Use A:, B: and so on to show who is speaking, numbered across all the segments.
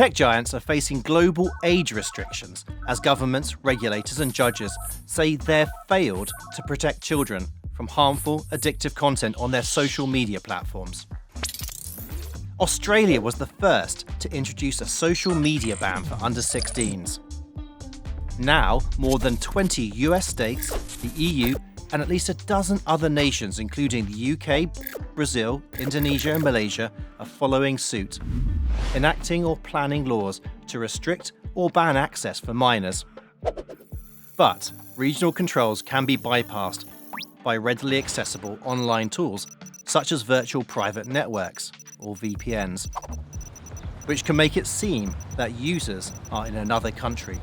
A: Tech giants are facing global age restrictions as governments, regulators and judges say they've failed to protect children from harmful, addictive content on their social media platforms. Australia was the first to introduce a social media ban for under 16s. Now, more than 20 US states, the EU, and at least a dozen other nations, including the UK, Brazil, Indonesia and Malaysia, are following suit, enacting or planning laws to restrict or ban access for minors. But regional controls can be bypassed by readily accessible online tools, such as virtual private networks, or VPNs, which can make it seem that users are in another country.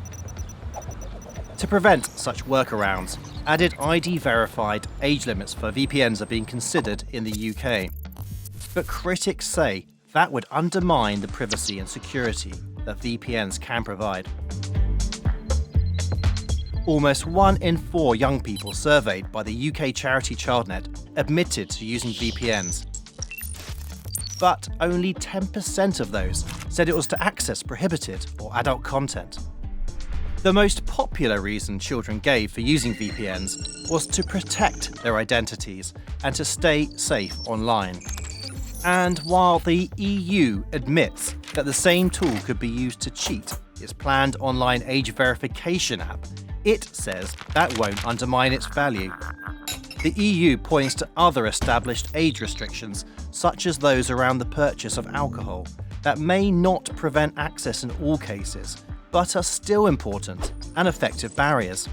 A: To prevent such workarounds, added ID-verified age limits for VPNs are being considered in the UK. But critics say that would undermine the privacy and security that VPNs can provide. Almost 1 in 4 young people surveyed by the UK charity ChildNet admitted to using VPNs. But only 10% of those said it was to access prohibited or adult content. The most popular reason children gave for using VPNs was to protect their identities and to stay safe online. And while the EU admits that the same tool could be used to cheat its planned online age verification app, it says that won't undermine its value. The EU points to other established age restrictions, such as those around the purchase of alcohol, that may not prevent access in all cases, but are still important and effective barriers.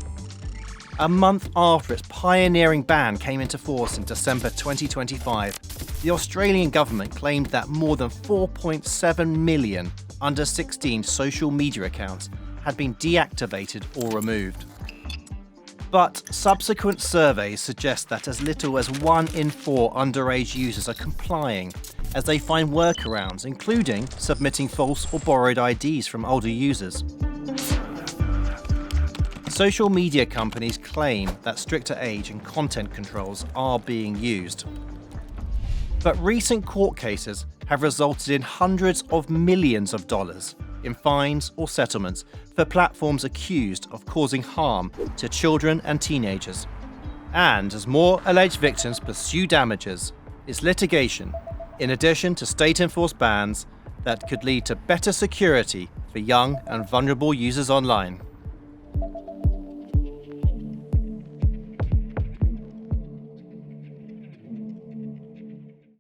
A: A month after its pioneering ban came into force in December 2025, the Australian government claimed that more than 4.7 million under 16 social media accounts had been deactivated or removed. But subsequent surveys suggest that as little as 1 in 4 underage users are complying, as they find workarounds, including submitting false or borrowed IDs from older users. Social media companies claim that stricter age and content controls are being used. But recent court cases have resulted in hundreds of millions of dollars in fines or settlements for platforms accused of causing harm to children and teenagers. And as more alleged victims pursue damages, it's litigation, in addition to state-enforced bans, that could lead to better security for young and vulnerable users online.